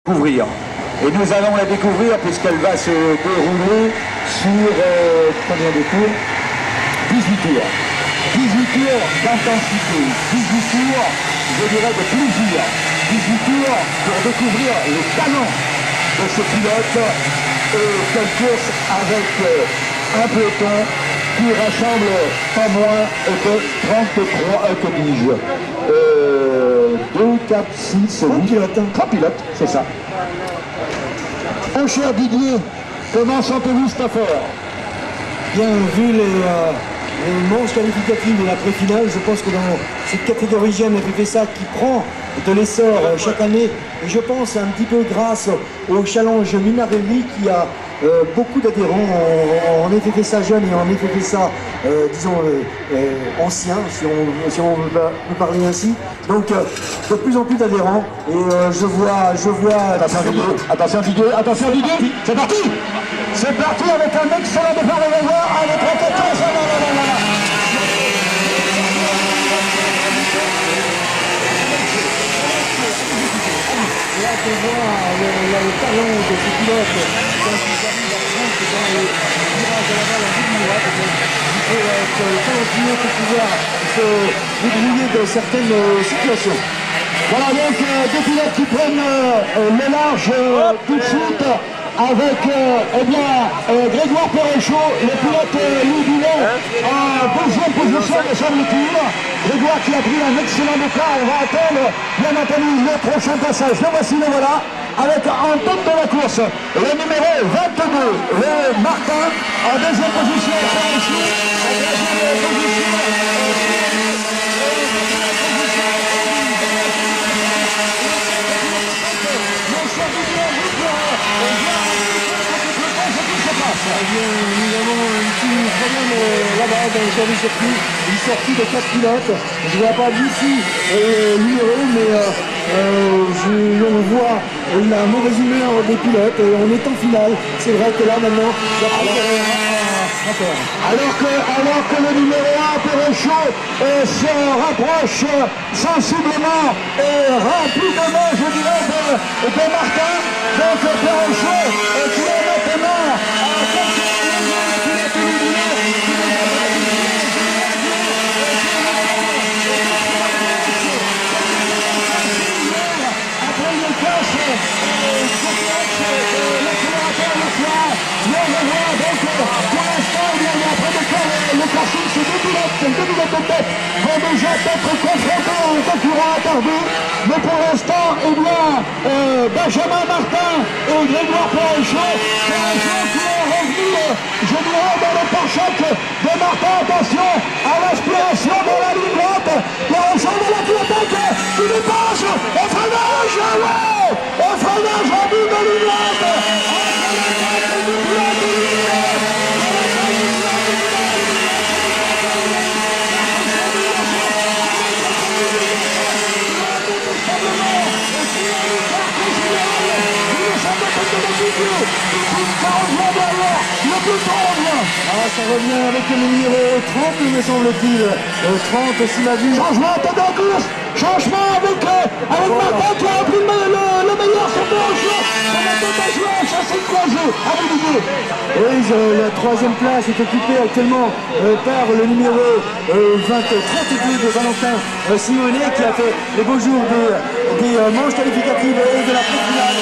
découvrir. Et nous allons la découvrir puisqu'elle va se dérouler sur combien de tours? 18 tours. 18 tours d'intensité, 18 tours, je dirais, de plaisir. 18 tours pour découvrir le talent de ce pilote et quelle course avec un peloton qui rassemble pas moins de 33, que dis-je, 2, 4, 6, 8 pilotes. 3 pilotes, c'est ça. Mon cher Didier, comment sentez-vous cette affaire? Bien, vu les manches qualificatives de la pré-finale, je pense que dans cette catégorie jeune FFSA qui prend de l'essor chaque année, et je pense un petit peu grâce au challenge Minarelli qui a beaucoup d'adhérents en FFSA jeune et en FFSA, disons, ancien, si on veut parler ainsi. Donc, de plus en plus d'adhérents, et je vois... Attention Didier, c'est parti. C'est parti avec un excellent départ de voir avec la tête. Là, on voit le talent de ces pilotes quand ils arrivent à prendre dans les virages de la balle en ligne droite. Il faut être talentueux pour pouvoir se débrouiller de certaines situations. Voilà donc deux pilotes qui prennent le large tout de suite avec Grégoire Perrechot, le pilote Louis Boulet en deuxième position de semble-t-il. Grégoire qui a pris un excellent départ. On va attendre bien entendu le prochain passage. Le voici, le voilà, avec en tête de la course le numéro 22, le Martin, en deuxième position. Perrechot, en troisième position. Nous avons un petit problème là-bas dans le service circuit, une sortie de 4 pilotes. Je ne vois pas d'ici le numéro, mais on voit la mauvaise humeur des pilotes et on est en finale. C'est vrai que là maintenant, il y a alors que le numéro 1, Perrechot, se rapproche sensiblement et rapidement, je dirais, de Martin. Donc Perrechot qui est maintenant à quelques après le casse, l'accélérateur le soir, le voit donc pour l'instant, il y a après le casting, c'est deux pilotes de tête vont déjà être confrontés à un concurrent attardé, mais pour l'instant, Benjamin Martin et Grégoire Perrechot qui est revenu, je dirais, dans le pare-choc de Martin. Attention à l'aspiration de la ligne droite, Perrechot de la pilote qui dépasse, au freinage, ouais, au freinage en bout de ligne droite. Ça revient avec le numéro 30, me semble-t-il. 30, si ma vue. Changement en tête de course. Changement avec Martin qui a repris le meilleur sur Perrechot. Ça va être un joueur, ça c'est croisé. À vous d'idée. Oui, la troisième place est occupée actuellement par le numéro 32 de Valentin Simonet qui a fait les beaux jours des manches qualificatives et de la finale.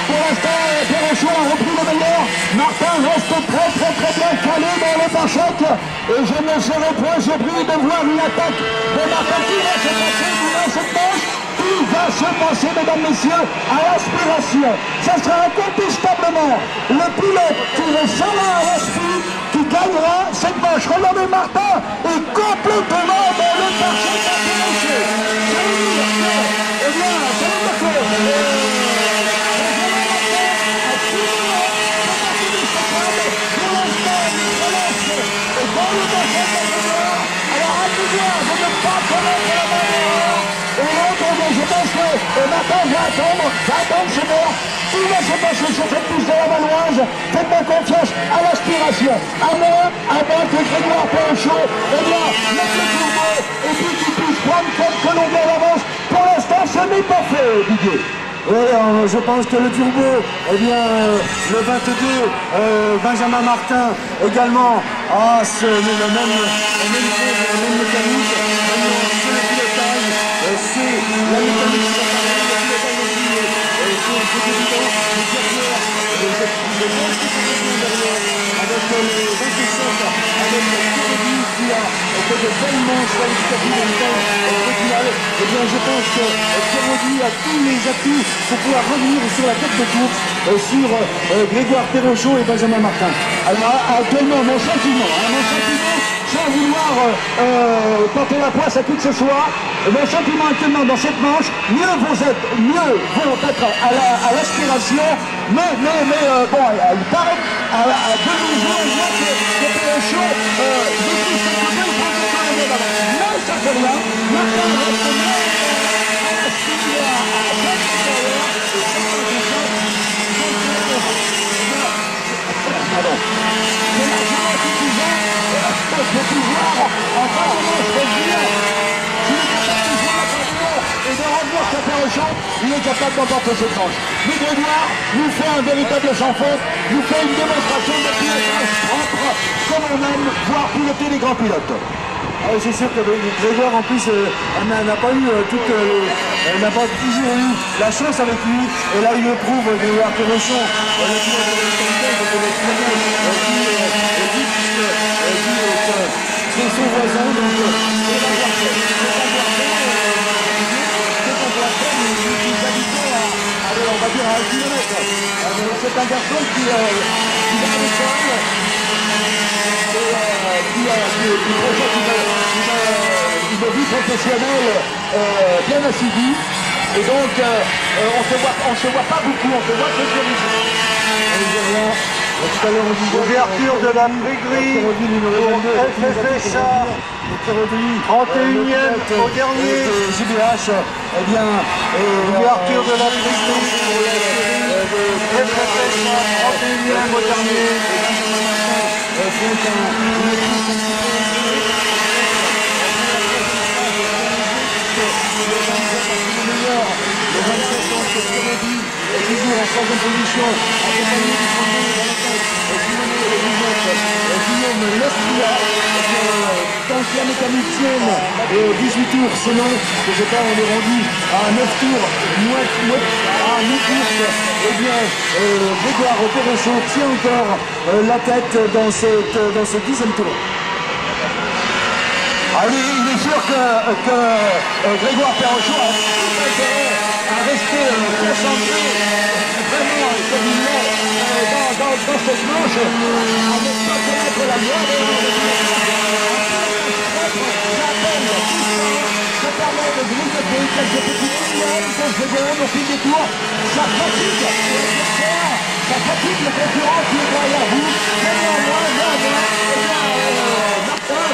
Pour l'instant, Perrechot a repris le meilleur. Martin reste très bien calé dans le pare-choc. Et je ne serai point surpris de voir une attaque de Martin qui va se passer durant cette manche. Il va se passer, mesdames, messieurs, à l'aspiration. Ça sera incontestablement le pilote qui ressemble à l'aspire qui gagnera cette manche. Regardez, Martin est complètement dans le pare-choc de Perrechot. Ça veut dire que, alors à pouvoir de ne pas connaître la manière et l'autre de pense que Martin va attendre ce mort. Il va se passer sur cette piste de la Valoise. Faites-moi confiance à l'aspiration. À moins que Grégoire Perrochot, eh bien, mette le turbo et puis qu'il puisse prendre quelques longueurs d'avance. Pour l'instant, ce n'est pas fait, Didier. Oui, je pense que le turbo, eh bien, le 22, Benjamin Martin également a le même mécanique. Maintenant, c'est le pilotage, c'est la mécanique qui va permettre le pilotage aussi. C'est évident, le derrière, je pense que c'est derrière, avec le 27, avec le Kennedy qui a fait de belles manches qualificatives en temps finale. Eh bien, je pense que Kennedy a tous les atouts pour pouvoir revenir sur la tête de course sur Grégoire Perrochot et Benjamin Martin. Alors actuellement, mon sentiment, sans vouloir porter la poisse à qui que ce soit, mon sentiment actuellement dans cette manche, mieux vont être à l'aspiration, mais bon, il paraît à de nos jours, on voit que Perrochot maîtrise son côté, il prend son temps d'avance. Mais ça fait rien, Martin reste mieux à l'aspiration, à pardon. C'est largement suffisant pour pouvoir en fin de manche revenir. S'il est capable de jouer la cardio et de revenir sur Perrochot, il est capable d'emporter cette manche. Mais Grégoire nous fait un véritable sans faute, nous fait une démonstration de pilotage propre, comme on aime voir piloter les grands pilotes. Ah, c'est sûr que Grégoire en plus n'a pas eu n'a pas toujours eu la chance avec lui, et là il le prouve, Grégoire Perrochot, le pilote de c'est son voisin, donc c'est pas allez, on va dire à 1 km. C'est un garçon qui va à l'école, une vie professionnelle bien assidue, et donc on se voit pas beaucoup, on se voit que sur l'ouverture de la Prégrie pour FFSA, 31e au dernier. JBH, eh bien, l'ouverture de la Prégrie pour FFSA, 31e au dernier. Le 27 ans, c'est Kennedy, est toujours en 3e position, accompagné du 32 Guillaume Lestria. Tant que la mécanique tienne, 18 tours, sinon, je sais pas, on est rendu à 9 tours, à 8 courses, eh bien, Grégoire Perrochot tient encore la tête dans ce 10e tour. Ah oui, il est sûr que Grégoire Perrochot a tout intérêt à rester concentré, vraiment, comme il l'est, dans cette manche, avec pas connaître la moindre ça permet de grignoter quelques petits millions de secondes au fil des tours. Ça fatigue le concurrent qui est derrière vous. Mais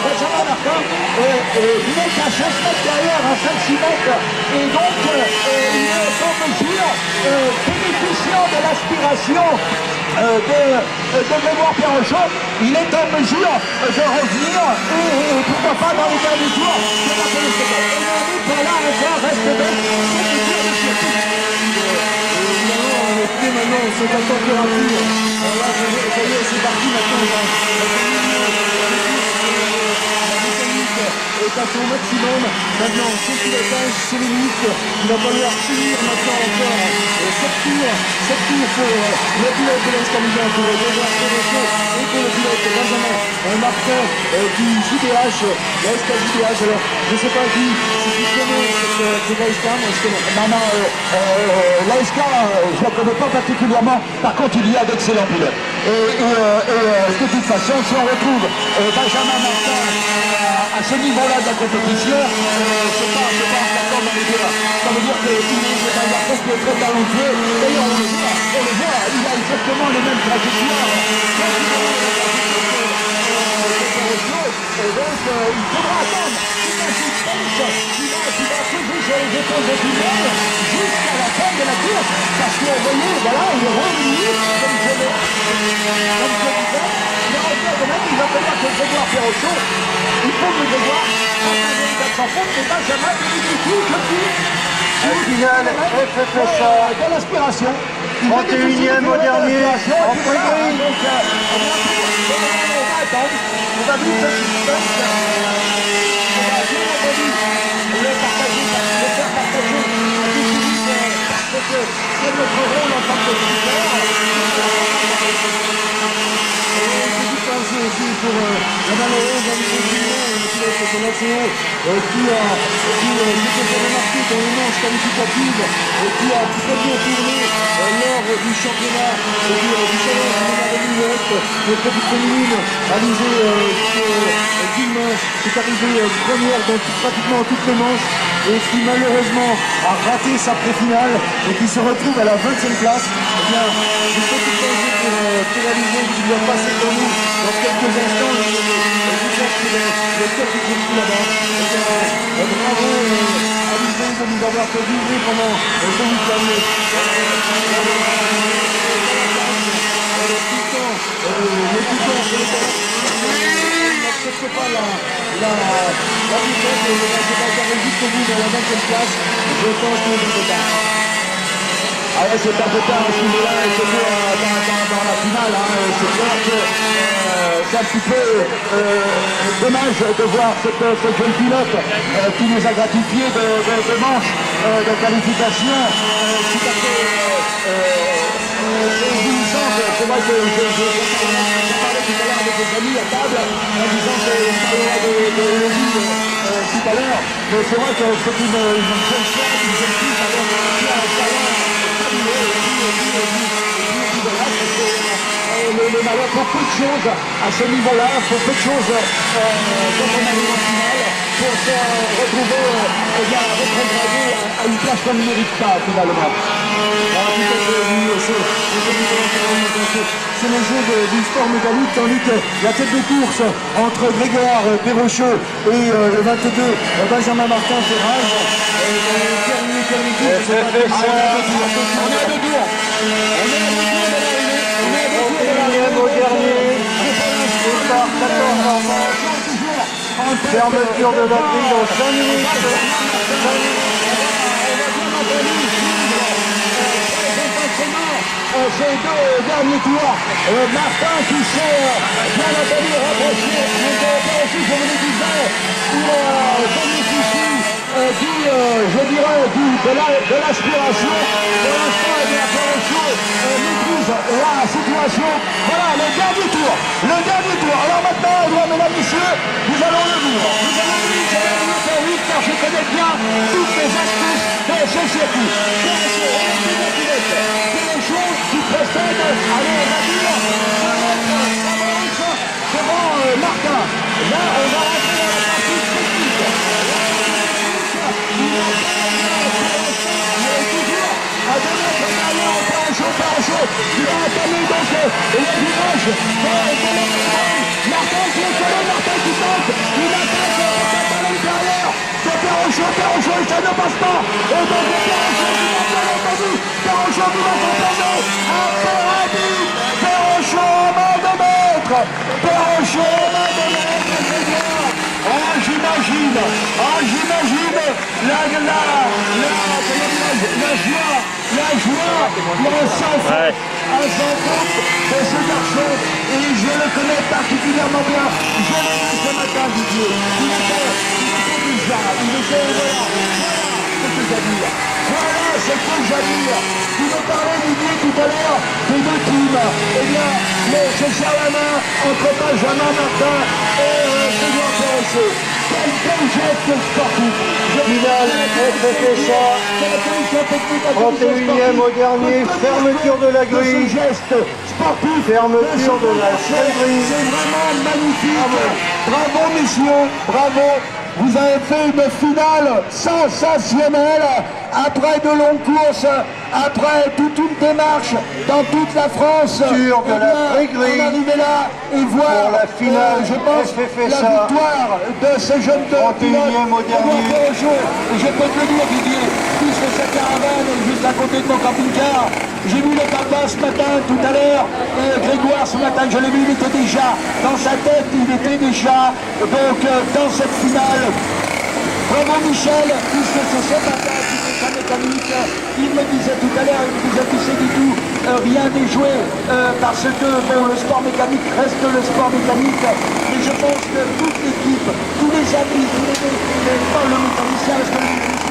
Benjamin Martin, il est à 5 mètres derrière, à 5-6 mètres, et donc il est en mesure, bénéficiant de l'aspiration de Grégoire Perrochot, il est en mesure de revenir, et pourquoi pas dans les derniers tours, de la police. Et pour là, encore reste belle, c'est une tour de circuit. Maintenant, c'est la température. Là, ça y est, c'est parti maintenant. Est à son maximum. Maintenant, c'est pilotage, c'est les minutes. Il va falloir finir maintenant encore 7 tours pour le pilote de l'Escamilla, pour Grégoire Perrochot et pour le pilote Benjamin Martin du JBH, l'Esca-JBH. Alors, je ne sais pas si tu connais cette ASK, moi je connais. Non, l'ASK, je ne la connais pas particulièrement. Par contre, il y a d'excellents pilotes. Et de toute façon, si on retrouve Benjamin Martin à ce niveau-là de la compétition, c'est pas encore dans les deux-là. Ça veut dire qu'il est un garçon qui est très talentueux. D'ailleurs, on le voit, il a exactement les mêmes trajectoires. Et donc, il faudra attendre. qui va peser sur les épaules de tout le monde jusqu'à la fin de la course. Parce que, vous voyez, voilà, il est revenu, comme je disais, il est revenu de même, il va falloir que Grégoire Perrochot, il faut que Grégoire fasse un véritable sans faute, mais Benjamin, du coup, je dis, Finale, FFSA, dans l'aspiration. 31e au dernier, en point gris. Donc, on va vite ce suspense. On va bien entendu le partager, le faire partager à tout public, parce que c'est notre rôle en tant que speaker. Petit pensée aussi pour la malheureuse Annie pilote de l'ACO qui s'était fait remarquer dans les manches qualificatives et qui a très bien tourné lors du championnat du challenge de de petite féminine réalisé dimanche, qui est arrivée première dans pratiquement toutes les manches et qui malheureusement a raté sa pré-finale et qui se retrouve à la 20e place. Eh bien, une petite pensée pour réaliser qui va passer pour nous dans quelques instants. Je cherche le cœur du groupe là-bas. Bravo à Lisbonne de nous avoir fait vivre pendant ce week-end. N'accepte pas la vitesse et ne va pas arriver jusqu'au bout dans la 20e place. Je pense qu'il est de tard. Ah ouais, c'est un peu tard à ce niveau-là, et surtout dans la finale. C'est clair que c'est un petit peu dommage de voir cette jeune pilote qui nous a gratifié de manches de qualification tout à fait éblouissante. C'est vrai que je parlais tout à l'heure avec des amis à table en disant qu'on parlera de Lévi tout à l'heure, mais c'est vrai que c'est une jeune femme, une jeune fille qui a un talent. Le malheur faut peu de choses à ce niveau-là, faut peu de choses quand on arrive en finale pour se retrouver rétrogradé à une place qu'on ne mérite pas finalement. C'est le jeu du sport mécanique, tandis que la tête de course entre Grégoire Perrochot et le 22 Benjamin Martin Ferrage. Au dernier, départ 14 en manche, fermeture de la grille dans 5 minutes. Ces deux derniers tours, Martin qui s'est bien entendu rapproché, mais aussi je vous le disais, il a bénéficié je dirais, de l'aspiration. Pour l'instant, il y a Perrochot maîtrise la situation. Voilà, le dernier tour. Alors maintenant, mesdames, messieurs, nous allons le vivre. Nous allons le vivre, car je connais bien toutes les astuces de ce circuit. Perrochot qui précède, allez, on va dire, devant Martin. Là, on va rentrer dans la partie technique. À 2 mètres derrière, Perrochot, qui va entamer donc le virage Martin qui est collé, Martin qui tente, il attaque à l'intérieur, c'est Perrochot, et ça ne passe pas, et donc Perrochot qui va bien entendu, Perrochot qui va s'enfermer, un paradis, Perrochot en main de maître, j'imagine la joie, le sang-froid à son compte de ce garçon, et je le connais particulièrement bien. Je l'ai vu ce matin, Didier. Il était bizarre, il était voilà ce que j'admire. Tu me parlais, Didier, tout à l'heure des deux teams. Eh bien, c'est ça la main entre Benjamin Martin et Grégoire Perrochot. Quel geste sportif. Finale, FFSA, 31e au dernier, fermeture de la grille, fermeture de la seule grille. C'est vraiment magnifique. Bravo messieurs, bravo. Vous avez fait une finale sensationnelle, après de longues courses, après toute une démarche dans toute la France. Sur de la gris-gris. On arrivait là et voir Pour la finale, je pense, FFSA. la victoire de ces jeunes pilotes. 31e au dernier. Et je peux te le dire, Didier, puisque sa caravane est juste à côté de mon camping-car. J'ai vu le papa ce matin, tout à l'heure, et Grégoire ce matin, je l'ai vu, il était déjà dans sa tête, il était déjà donc dans cette finale. Bravo Michel, puisque c'est ce matin qui fait sa mécanique. Il me disait tout à l'heure, il me disait, tu sais du tout, rien n'est joué, parce que bon, le sport mécanique reste le sport mécanique. Mais je pense que toute l'équipe, tous les amis, pas le mécanicien, parce que le mécanicien